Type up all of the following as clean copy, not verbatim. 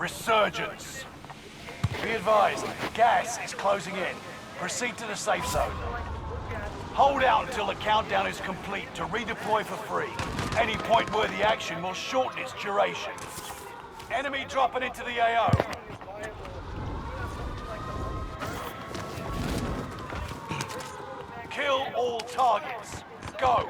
Resurgence. Be advised, gas is closing in. Proceed to the safe zone. Hold out until the countdown is complete to redeploy for free. Any point-worthy action will shorten its duration. Enemy dropping into the AO. Kill all targets. Go.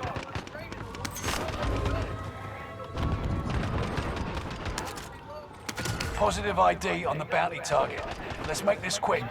Positive ID on the bounty target. Let's make this quick.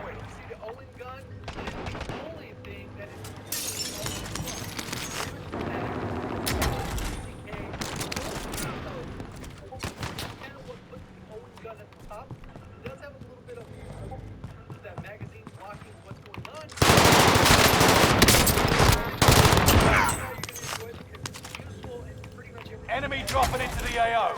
Enemy dropping into the AO.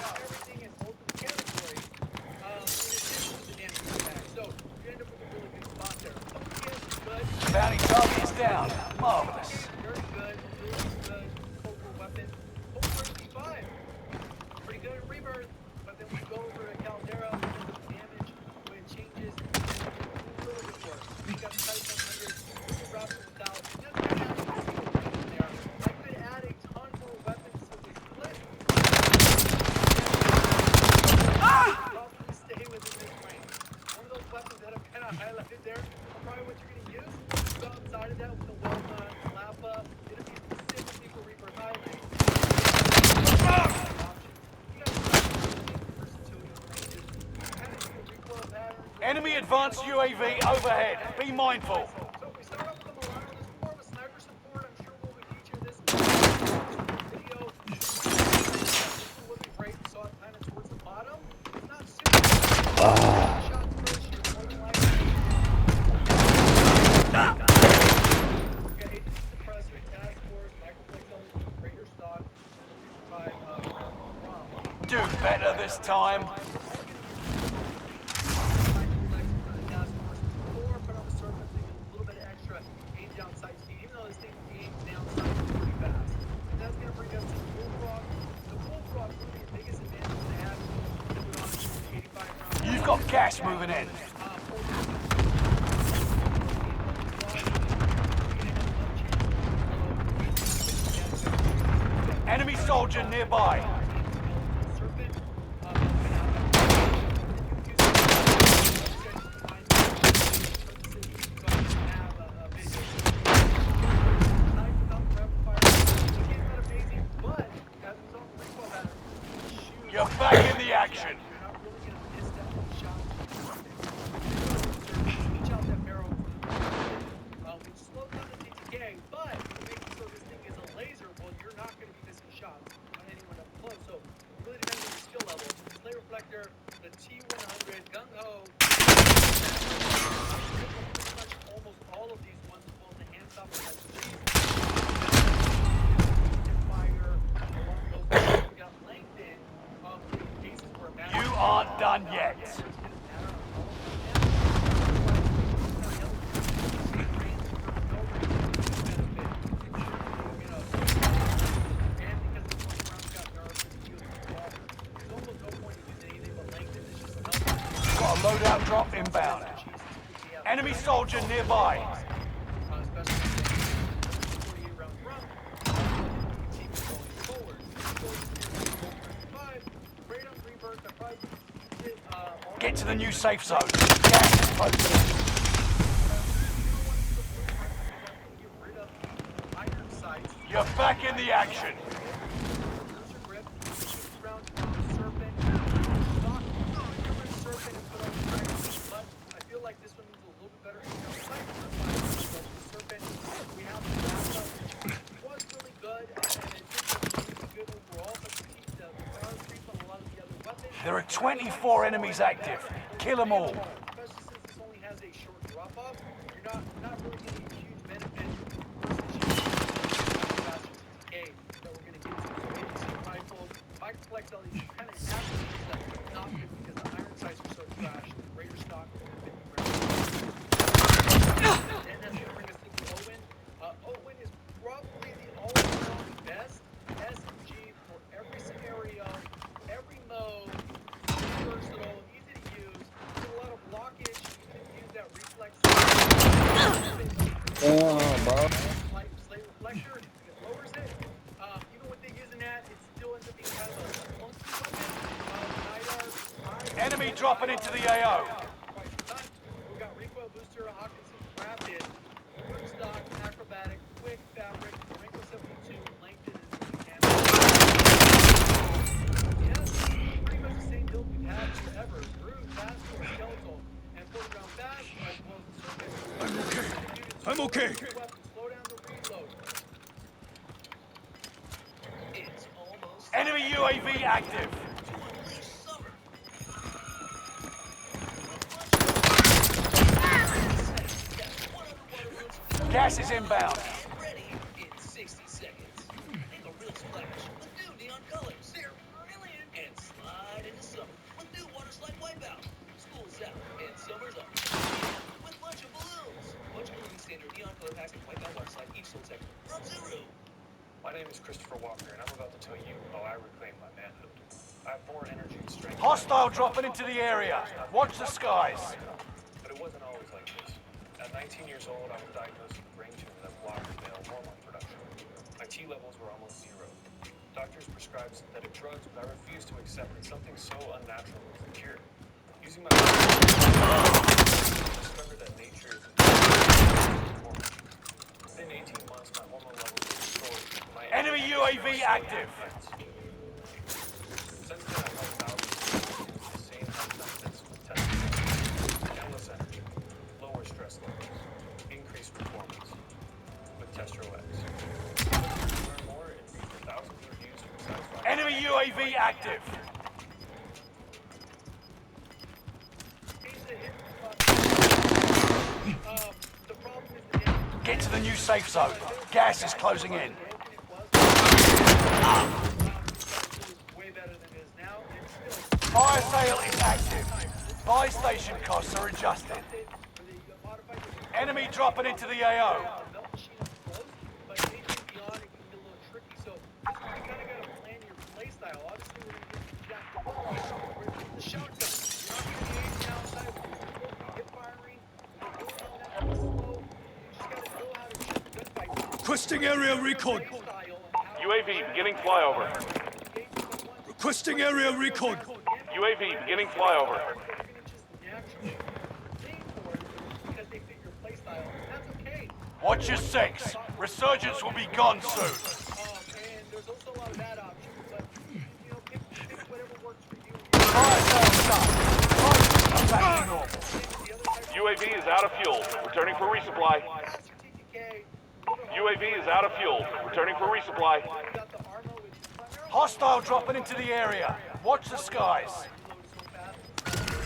Bounty target is down. Marvelous. Pretty good at Rebirth, but then we go over to Caldera, damage, when it changes, a little bit worse. We got Titan 100, drops without. There. I could add a ton more weapons to the split. Probably stay within this range. One of those weapons that I've kind of highlighted there, probably what you're going to use. Go outside of that with the well-done Lapa. It'll be specifically for Rebirth Island. Enemy advanced UAV overhead. Be mindful. So we start off with the Milano. There's more of a sniper support. I'm sure we'll feature this video. This will be great. We saw it kind of towards the bottom. It's not super. Shots first. You're more than likely. We got Agent Suppressor, Task Force, Microplex LED, Raider Stock, 5 round. Do better this time. You've got gas moving in. Enemy soldier nearby. You're back in the action. The T100, Gung-Ho, almost all of these ones will enhance up and fire along those we got lengthened cases where You aren't done yet. Got a loadout drop inbound. Enemy soldier nearby. Get to the new safe zone. Gas is close. You're back in the action. There are 24 enemies active. Kill them all. Especially since this only has a short drop-off, you're not really getting a huge benefit versus decay that we're going to get to. So APC rifle, Microplex LED kind of have to use that, but not good because the iron sights are so trash. Raider stock is 50 rounds. And that's going to bring us to the Owen. Owen is probably the all-around best SMG for every scenario, every mode. Versatile, easy to dropping into the AO. Quite some time. We've got recoil booster, Hawkinson, rapid, quick stock, acrobatic, quick fabric, wrinkle 72, Langdon, and yes, pretty much the same build we've had forever. Brute, fast, skeletal, and 40-round fast, as well as the surface. I'm okay. Slow down the reload. It's almost Enemy UAV active. summer. Gas is inbound. Ready in 60 seconds. Make a real splash with new neon colors. They're brilliant. And slide into summer with new water slide wipeout. School's out and summer's up. With bunch of balloons. Bunch of balloons standard neon color packs and wipeout water slide each sold separately from Zuru. My name is Christopher Walker, and I'm about to tell you how I reclaim my manhood. I have more energy and strength. Hostile dropping into the area. Watch the skies. But it wasn't always like this. At 19 years old, I was diagnosed with a brain tumor that blocked male hormone production. My T levels were almost zero. Doctors prescribed synthetic drugs, but I refused to accept that something so unnatural was a cure. Using my I discovered that nature is hormone. Within 18 months, my hormone levels were restored. My Enemy UAV active. Since then, I've helped thousands with the same health benefits with testing, endless energy, lower stress levels, increased performance with Testro X. Learn more and read the thousands of reviews from satisfied. Enemy UAV active. The problem is the damage. Get to the new safe zone. Gas is closing in. Way better than it is now. It's still Fire sale is active. Buy station costs are adjusted. Enemy dropping into the AO. melt machine is close, but anything beyond it can get a little tricky. So this is where you kind of got to plan your play style. Obviously, we're going to use Jack the Ball, the shotgun. You're not going to be aiming outside with your hip firing. You're doing that slow. You just got to know how to shoot gunfights. Requesting area recon. Play style and how UAV beginning flyover. to engage with one. Requesting area recon. UAV beginning flyover. They're going to just naturally lean for it because they fit your play style. That's okay. Watch your six. Resurgence will be gone soon. And there's also a lot of bad options, but you know, pick whatever works for you. Fire sale done. Prices are back to normal. UAV is out of fuel. Returning for resupply. UAV is out of fuel. Returning for resupply. Hostile dropping into the area. Watch the skies.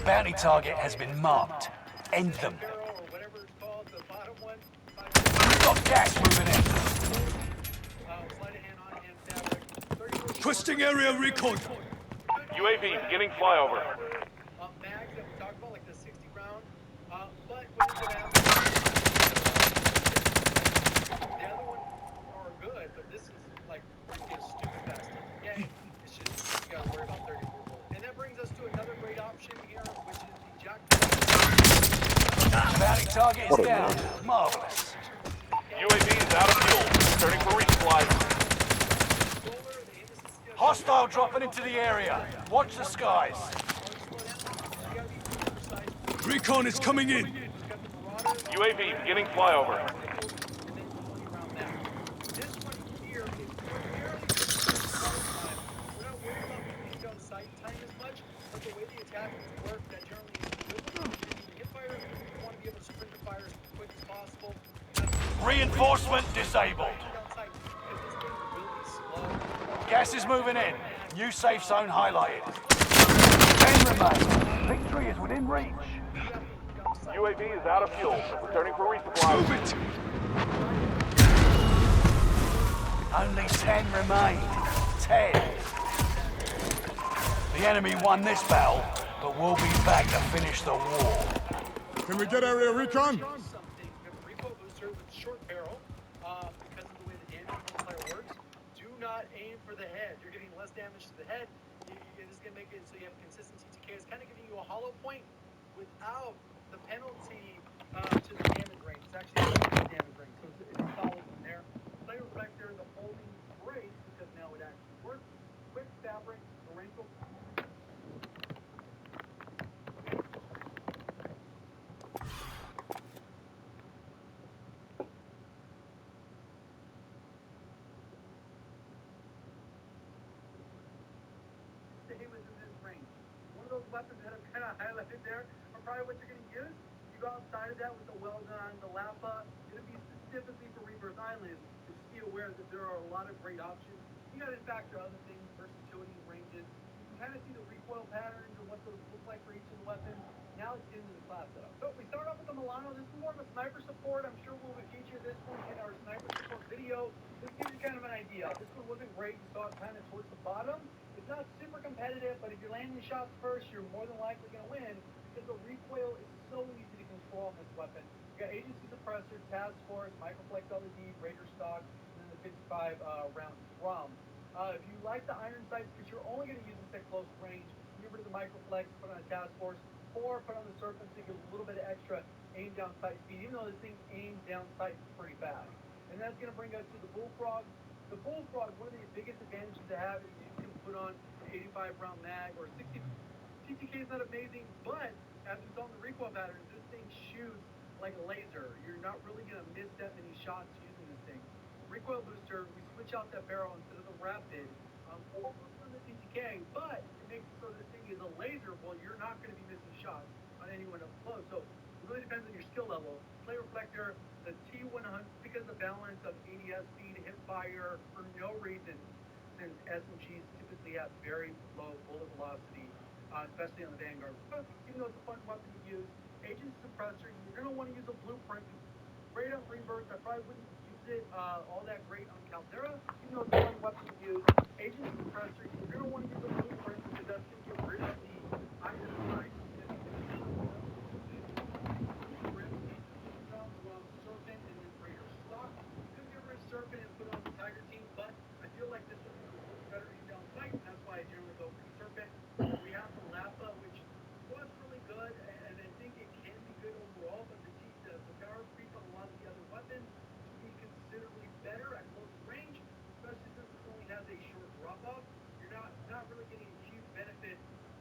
Bounty target has been marked. End them. We've got gas moving in. Requesting area recon. UAV beginning flyover. Mags that we talked about, like the 60 round, but what is it the other ones are good, but this is like freaking stupid fast. Yeah, it's just you gotta worry about 34 bullets. And that brings us to another great option here, which is the Jack. Bounty target is down. Marvelous. UAV is out of fuel. Returning for resupply. Hostile dropping into the area. Watch the skies. Recon is coming in. UAV beginning flyover. This one here is primarily time. We're not worried about being on site time as much, but the way the attackers work, that generally is good. Hip fire, you want to be able to sprint the fire as quick as possible. Reinforcement disabled. Outside, because this thing will be slow. Gas is moving in. New safe zone highlighted. 10 remain. Victory is within reach. UAV is out of fuel. Returning for resupply. Move it. Only 10 remain. 10. The enemy won this battle, but we'll be back to finish the war. Can we get area recon? Something, a recoil booster with short barrel, because of the way the damage multiplier works. Do not aim for the head. You're getting less damage to the head. It is going to make it so you have consistency TK. It's kind of giving you a hollow point without the penalty to the damage range. It's actually a damage range, so it's solid in there. Player Vector, the holding great because now it actually works. Quick fabric, the wrinkle. stay within this range. One of those weapons that I've kind of highlighted there are probably what you're going to use. You go outside of that with the Weldon, the Lapa. It'll be specifically for Rebirth Island. Just be aware that there are a lot of great options. You got to factor other things, versatility and ranges. You can kind of see the recoil patterns and what those look like for each of the weapons. Now let's get into the class setup. So we start off with the Milano. This is more of a sniper support. I'm sure we'll feature this one in our sniper support video. This gives you kind of an idea. This one wasn't great. You saw it kind of towards the bottom. It's not super competitive, but if you're landing shots first, you're more than likely going to win because the recoil is so easy to control on this weapon. You got agency suppressor, task force, microflex LED, Raider stock, and then the 55 round drum. If you like the iron sights, because you're only going to use this at close range, get rid of the microflex, put on a task force, or put on the serpent to give a little bit of extra aim down sight speed, even though this thing aims down sight pretty fast. And that's going to bring us to the Bullfrog. The Bullfrog, one of the biggest advantages to have is you can put on an 85 round mag or 60. TTK is not amazing, but as we saw in the recoil patterns, this thing shoots like a laser. You're not really going to miss that many shots using this thing. Recoil booster, we switch out that barrel instead of the rapid for the TTK, but it makes it so this thing is a laser. Well, you're not going to be missing shots on anyone up close. So it really depends on your skill level. Play reflector, the T100, because of the balance of ADS speed, hip fire, for no reason, since SMGs typically have very low bullet velocity, especially on the Vanguard. But even though it's a fun weapon to use, agent suppressor, you're going to want to use a blueprint. Great on Rebirth. I probably wouldn't use it all that great on Caldera, even though it's a fun weapon to use. Agent suppressor, you're going to want to use a blueprint because that's going to get rid of the iron sight. Serpent and then Raider stock. Could get rid of Serpent and put on the Tiger team, but I feel like this one is better in down sight. That's why I generally go for the Serpent. We have the Lapa, which was really good, and I think it can be good overall, but the power creep on a lot of the other weapons to be considerably better at close range, especially since it only has a short drop off. You're not really getting a huge benefit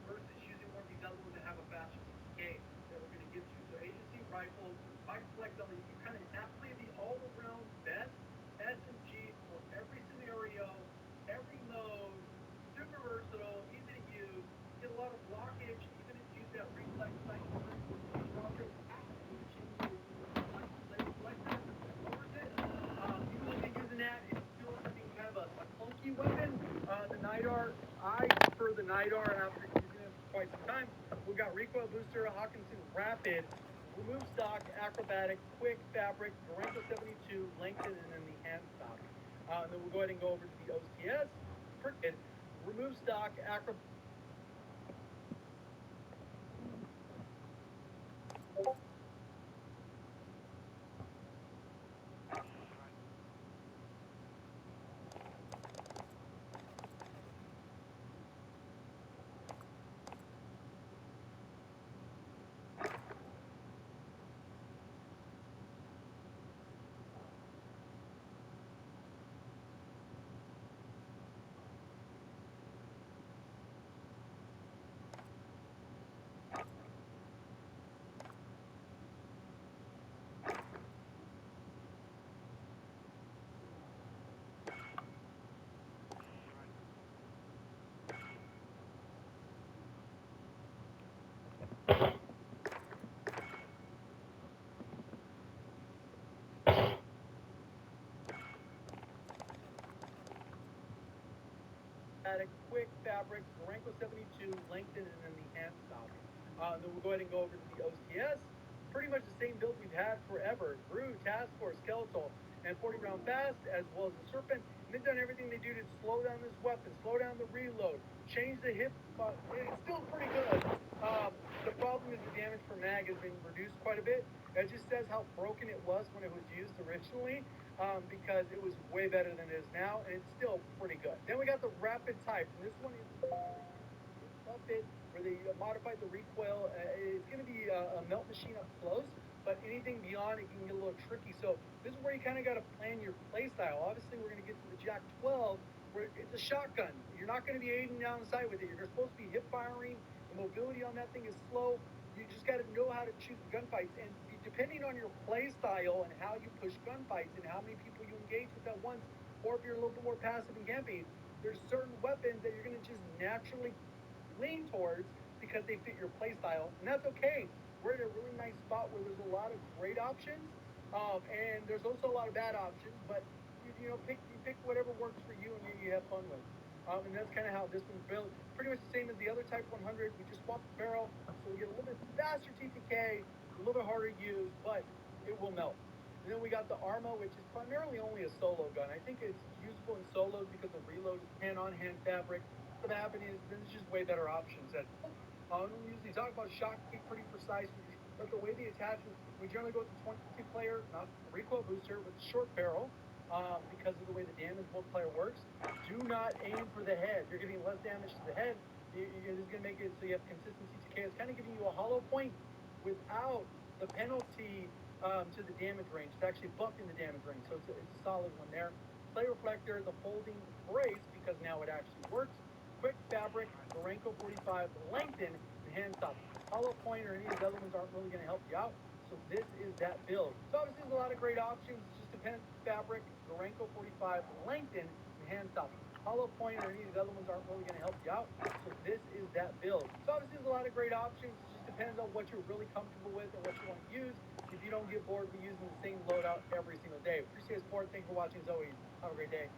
versus using one of these other ones that have a faster TK that we're going to get to. So agency rifles, microflex LED, you kind of absolutely the all-around best SMG for every scenario, every mode, super versatile, easy to use, get a lot of blockage, even if you use that reflex sight. Weapon, the Nidar, I prefer the Nidar after using it for quite some time. We've got recoil booster, Hawkinson rapid, remove stock, acrobatic, quick fabric, Durango 72, lengthen, and then the hand stock. And then we'll go ahead and go over to the OCS, remove stock, acrobatic. Quick fabric, Durango 72, lengthen, and then the hand stock. Then we'll go ahead and go over to the OCS. Pretty much the same build we've had forever. Brew, Task Force, Skeletal, and 40 round fast, as well as the Serpent. And they've done everything they do to slow down this weapon, slow down the reload, change the hip. It's still pretty good. The problem is the damage per mag has been reduced quite a bit. It just says how broken it was when it was used originally. Because it was way better than it is now, and it's still pretty good. Then we got the rapid type, and this one is Buffet, where they modified the recoil. It's going to be a melt machine up close, but anything beyond it can get a little tricky. So this is where you kind of got to plan your play style. Obviously, we're going to get to the Jack 12, where it's a shotgun. You're not going to be aiming down the sight with it. You're supposed to be hip firing. The mobility on that thing is slow. You just got to know how to choose gunfights, and depending on your play style and how you push gunfights and how many people you engage with at once, or if you're a little bit more passive and camping, there's certain weapons that you're going to just naturally lean towards because they fit your play style, and that's okay. We're in a really nice spot where there's a lot of great options, and there's also a lot of bad options, but you pick whatever works for you and you have fun with. And that's kind of how this one's built. Pretty much the same as the other Type 100. We just swapped the barrel, so we get a little bit faster TTK, a little bit harder to use, but it will melt. And then we got the Arma, which is primarily only a solo gun. I think it's useful in solos because the reload is hand-on-hand fabric. What happened is there's just way better options. We usually talk about shot kick, pretty precise, but the way the attachments, we generally go with the 22-player, not the recoil booster, with the short barrel. Because of the way the damage multiplier works. Do not aim for the head. You're getting less damage to the head. You're just going to make it so you have consistent TTK. It's kind of giving you a hollow point without the penalty to the damage range. It's actually buffing the damage range, so it's a solid one there. Play reflector, the folding brace, because now it actually works. Quick fabric, the Renko 45, lengthen, and hand stop. Hollow point or any of the other ones aren't really going to help you out. So this is that build. So obviously there's a lot of great options. It just depends fabric, the Renko 45, lengthen, and hand stop. Hollow point or any of the other ones aren't really going to help you out. So this is that build. So obviously there's a lot of great options. It just depends on what you're really comfortable with and what you want to use. If you don't get bored with using the same loadout every single day. Appreciate the support. Thanks for watching as always. Have a great day.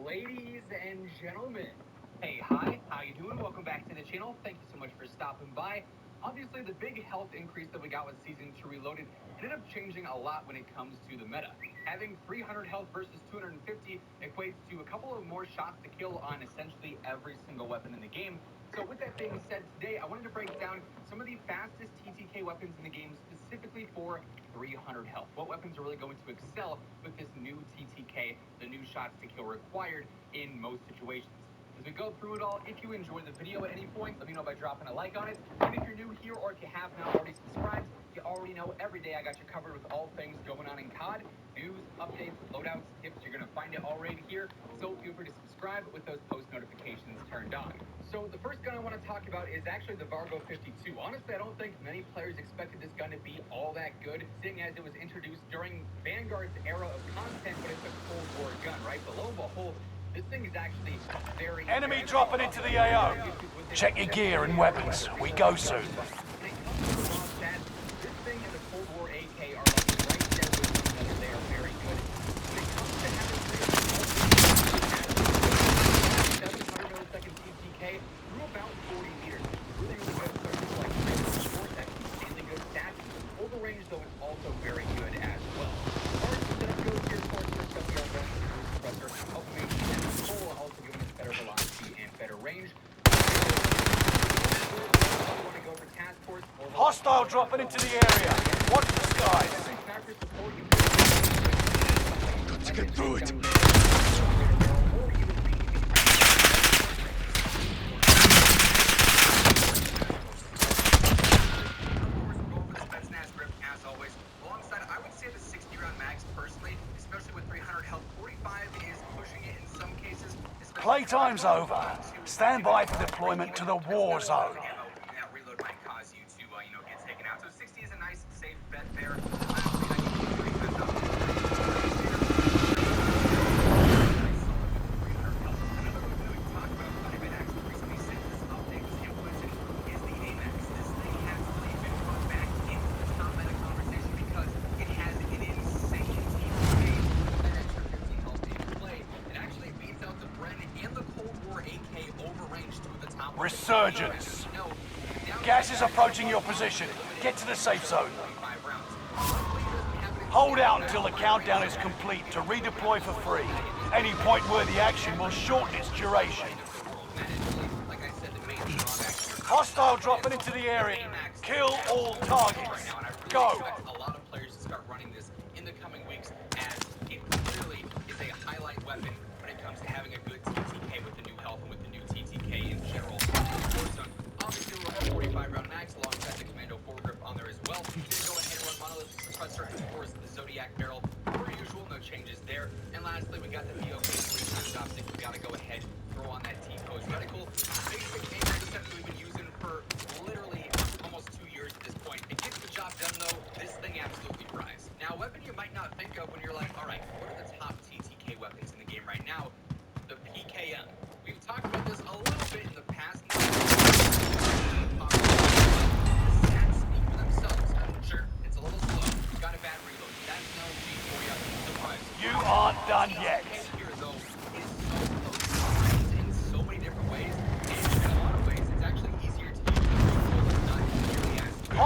Ladies and gentlemen, hey, hi, how you doing? Welcome back to the channel. Thank you so much for stopping by. Obviously, the big health increase that we got with Season 2 Reloaded ended up changing a lot when it comes to the meta. Having 300 health versus 250 equates to a couple of more shots to kill on essentially every single weapon in the game. So with that being said, today I wanted to break down some of the fastest TTK weapons in the game specifically for 300 health. What weapons are really going to excel with this new TTK, the new shots to kill required in most situations. As we go through it all, if you enjoyed the video at any point, let me know by dropping a like on it. And if you're new here or if you have not already subscribed, you already know every day I got you covered with all things going on in COD. News, updates, loadouts, tips, you're going to find it all right here. So feel free to subscribe with those post notifications turned on. So the first gun I want to talk about is actually the Vargo 52. Honestly, I don't think many players expected this gun to be all that good, seeing as it was introduced during Vanguard's era of content, but it's a Cold War gun, right? But lo and behold, this thing is actually very... Enemy dropping into the AO. Check your gear and weapons. We go soon. This thing and the Cold War AK are like right there with one another. They are very good. When it comes to having 700 millisecond TTK through about 40 meters. Really, really good players like short, that insanely good stats. Over range, though, is also very good as well. Hard to set up goes here, of course, for stuff we are going to suppressor, automation, and control, also giving us better velocity and better range. Hostile dropping into the area. Watch the skies. Got to get through it. Playtime's over. Stand by for deployment to the war zone. That reload might cause you to, get taken out. So 60 is a nice, safe bet there. Resurgence. Gas is approaching your position. Get to the safe zone. Hold out until the countdown is complete to redeploy for free. Any point-worthy action will shorten its duration. Hostile dropping into the area. Kill all targets. Go. A lot of players to start running this in the coming weeks, as it really is a highlight weapon when it comes to having a good TTK with the new health and with the new TTK in general. Obviously, we're on a 45 round max alongside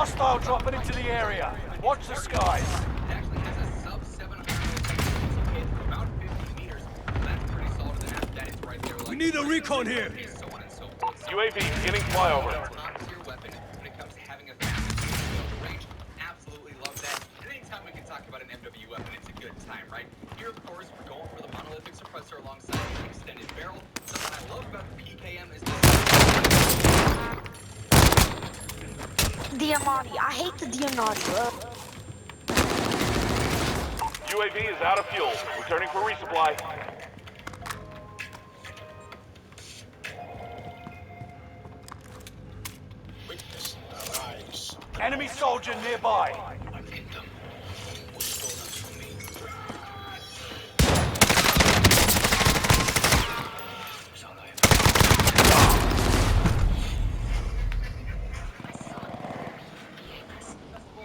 Hostile dropping into the area. Watch the skies. It actually has a sub 700 hit for about 50 meters. That's pretty solid. And after that, it's right there. We need a recon here. So on and so forth. So UAV beginning flyover. top-tier weapon when it comes to having a fast range. Absolutely love that. And anytime we can talk about an MW weapon, it's a good time, right? Here, of course, we're going for the monolithic suppressor alongside the extended barrel. Something I love about the PKM is Diamante. I hate the Diamante, bro. UAV is out of fuel. Returning for resupply. Enemy soldier nearby.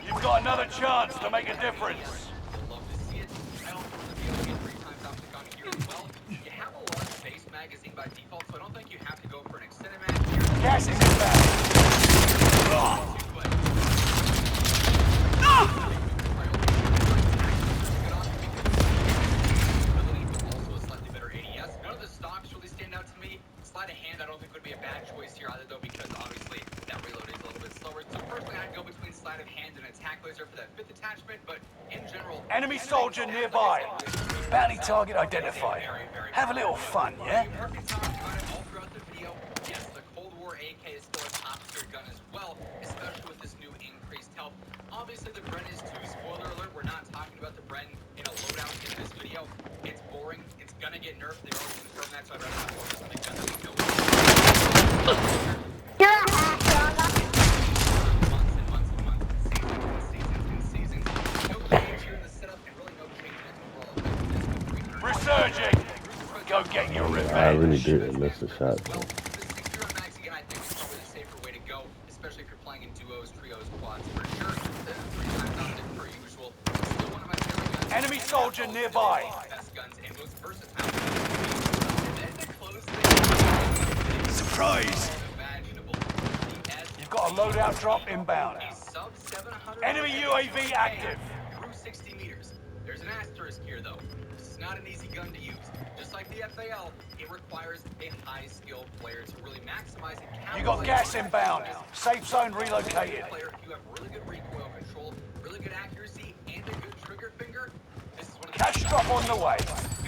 You've got another chance to make a difference. love to see it. I also want to be able to get 3 times off the gun here as well. You have a large base magazine by default, so I don't think you have to go for an extended mag here. Gas is inbound. Also a slightly better ADS. None of the stocks really stand out to me. Sleight of hand I don't think would be a bad choice here either though, because obviously that reload is a little bit slower. So personally I'd go between sleight of hand and attack laser for that 5th attachment, but in general... Enemy soldier nearby. Bounty target identified. Have a little fun, yeah? Perfect time about it all throughout the video. Yes, the Cold War AK is still a top-tier gun as well, especially with this new increased health. Obviously, the Bren is 2. Spoiler alert, we're not talking about the Bren in a loadout in this video. It's boring. It's gonna get nerfed. They already confirmed that, so I'd rather not focus on the gun that we know. You're a hacker. Months and months and months. Seasons and seasons. No change here in the setup, and really no change in its overall effectiveness. Resurging. Go get your I really revenge. did miss the shot. Well, the 60 round mags again, I think is probably the safer way to go, especially if you're playing in duos, trios, quads. For sure, 3 times optic per usual. Still one of my favorite guns. Enemy soldier nearby. Best guns and most versatile. And then to close things, Surprise! unimaginable. The S You've got a loadout drop inbound. a sub 700 Enemy UAV active. through 60 meters. There's an asterisk here though. This is not an easy gun to use. Just like the FAL, it requires a high-skilled player to really maximize and capitalize. You got gas on inbound. this. Safe zone relocated. Player, if you have really good recoil control, really good accuracy, and a good trigger finger, this is one of the Cash drop on the way.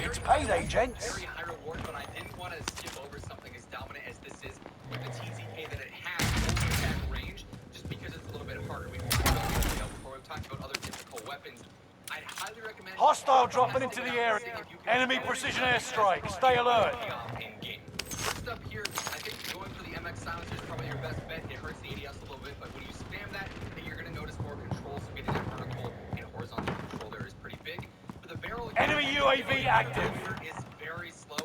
It's payday, gents. very high reward, but I didn't want to skip over something as dominant as this is with the TZK that it has over attack range, just because it's a little bit harder. We've talked about it before. We've talked about other difficult weapons. I'd highly recommend Hostile dropping into the area. Enemy precision airstrike. Stay alert. in game. First up here, I think going for the MX silencer is probably your best bet. It hurts the ADS a little bit, but when you spam that, you're going to notice more control. So getting that vertical and horizontal control there is pretty big. For the barrel, Enemy UAV active. is very slow.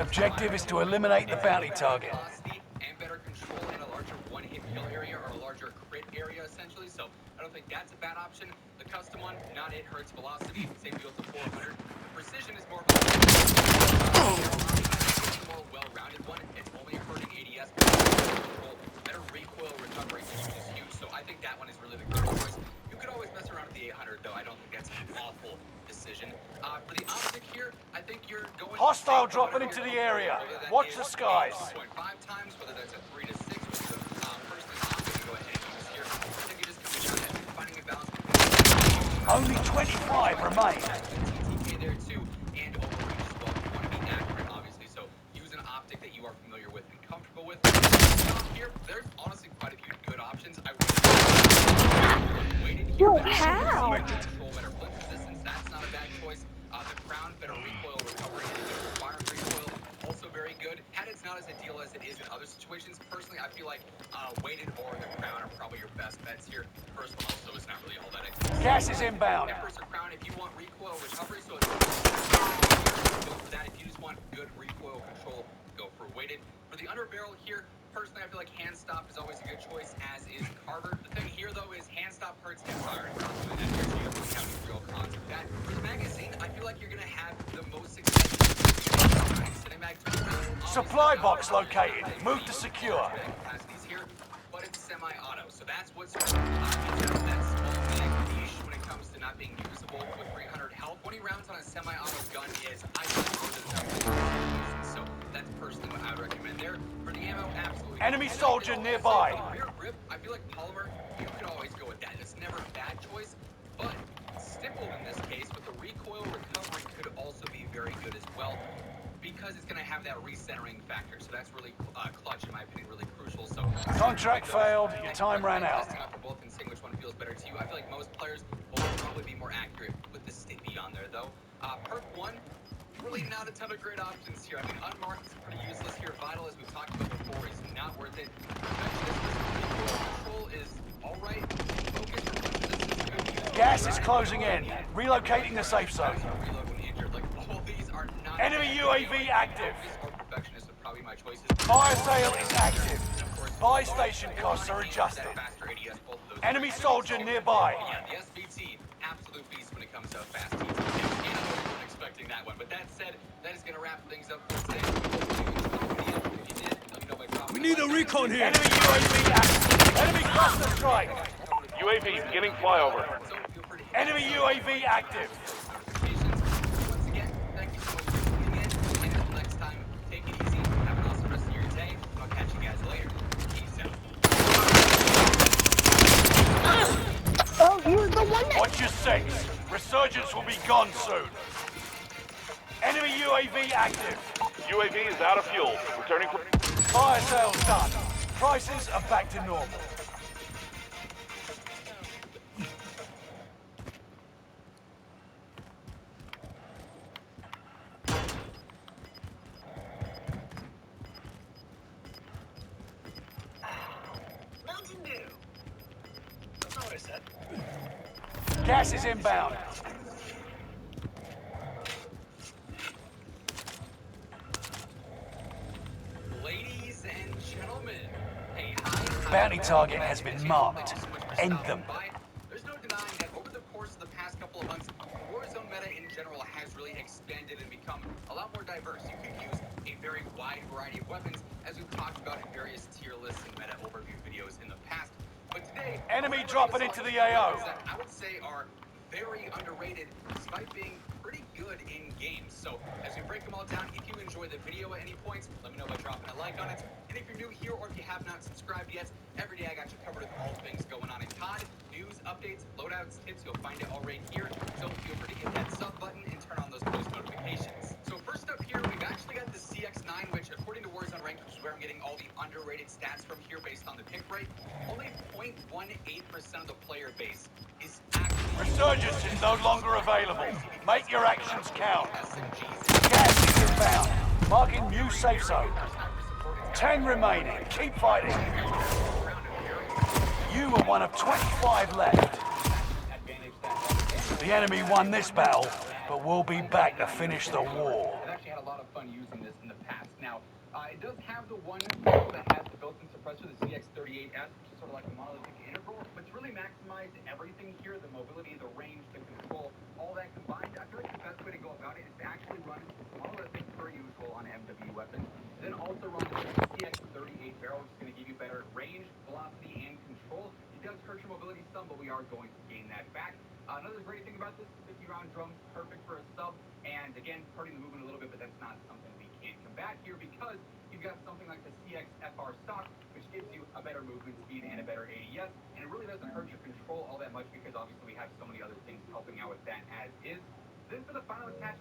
Objective is to eliminate the bounty target. Velocity and better control in a larger one-hit kill area or a larger crit area, essentially. So I don't think that's a bad option. The custom one, not it hurts velocity. Same deal with the 400. The precision is more of a more well-rounded one. It's only hurting ADS. Better recoil recovery, which is huge. So I think that one is really the good choice. You could always mess around with the 800, though. I don't think that's an awful decision. For the optic here, I think you're going... Hostile dropping into the area. Watch the skies. 2.5 times, whether that's a 3 to 6, which is a personally optic to go ahead and use here. I think you're just coming down and finding a balance between Only 25 remain. TTK there too, and overreach as well. You want to be accurate, obviously, so use an optic that you are familiar with and comfortable with. Here, there's honestly quite a few good options. I would waited here. Yo, how? Control better flip resistance, that's not a bad choice. The crown, better recoil recovery, and fire recoil, also very good. And it's not as ideal as it is in other situations. Personally, I feel like weighted or the crown are probably your best bets here. First one also is not really all that expensive. Gas is inbound. Empress or crown, if you want recoil recovery, so it's go for that. If you just want good recoil control, go for weighted. For the underbarrel here, personally, I feel like hand stop is always a good choice, as is Carver. The thing here, though, is hand stop hurts and fire. And that gives you a real cons with that. For the magazine, I feel like you're going to have the most success. Supply box located. Move to secure. Capacities here. but it's semi-auto. So that's what sort of gets out of that small niche when it comes to not being usable with 300 health. 20 rounds on a semi-auto gun is, I think, so that's personally what I would recommend there. For the ammo, absolutely. Enemy soldier nearby. Rear grip, I feel like polymer, you could always go with that. It's never a bad choice, but stippled in this case with the recoil recovery could also be very good as well, because it's going to have that recentering factor. So that's really clutch, in my opinion, really crucial. So Contract failed. Your time ran out. Testing out for both and seeing which one feels better to you. I feel like most players will probably be more accurate with the sticky on there, though. Perk 1, really not a ton of great options here. I mean, unmarked is pretty useless here. Vital, as we've talked about before, is not worth it. Control is all right. Focus for punches is good. Gas is closing in. Relocating the safe zone. Reload when injured. Like, all these are not Enemy UAV active. or perfectionist would probably be my choices. Fire sale is active. Buy station costs are adjusted. Faster ADS, both of those. Enemy soldier nearby. Yeah, the SVT, absolute beast when it comes to fast teams. And I wasn't expecting that one. But that said, that is going to wrap things up for today. We need a recon here. Enemy UAV active. Enemy cluster strike. UAV beginning flyover. Enemy UAV active. Once again, thank you so much for tuning in. And until next time, take it easy. Have an awesome rest of your day. And I'll catch you guys later. Peace out. Oh, you're the one that. Watch your six. Resurgence will be gone soon. Enemy UAV active. UAV is out of fuel. Returning for... Fire sales done. Prices are back to normal. Mountain Dew. That's not what I said. Gas is inbound. Ladies and gentlemen, hey, hi. Bounty target has been marked. End them. There's no denying that over the course of the past couple of months, the Warzone meta in general has really expanded and become a lot more diverse. You can use a very wide variety of weapons, as we've talked about in various tier lists and meta overview videos in the past. But today, Enemy dropping into the AO. that I would say are very underrated, despite being pretty good in games. So as we break them all down, if you enjoy the video at any points, let me know by dropping a like on it. And if you're new here or if you have not subscribed yet, every day I got you covered with all things going on in COD, news, updates, loadouts, tips. You'll find it all right here. So feel free to hit that sub button and turn on those post notifications. So first up here, we've actually got the CX-9, which according to Warzone Ranked, which is where I'm getting all the underrated stats from here based on the pick rate, only 0.18% of the player base is actually Resurgence is no longer available. Make your actions count. SMGs. Gas is inbound. Marking new safe zone. 10 remaining. Keep fighting. You were one of 25 left. The enemy won this battle, but we'll be back to finish the war. I've actually had a lot of fun using this in the past. Now, it does have the one model that has the built-in suppressor, the CX-38S, which is sort of like a monolithic integral, but it's really maximized everything here, the mobility, the range, the control, all that combined. I feel like the best way to go about it is to actually run monolithic per usual on MW weapons, then also run the CX-38 barrel, which is going to give you better range, velocity, and control. It does hurt your mobility some, but we are going to gain that back. Another great thing about this is 50-round drum, perfect for a sub, and again, hurting the movement a little bit, but that's not something we can't combat here because you've got something like the CX-FR stock, which gives you a better movement speed and a better ADS, and it really doesn't hurt your control all that much because obviously we have so many other things helping out with that as is. Then for the final attachment,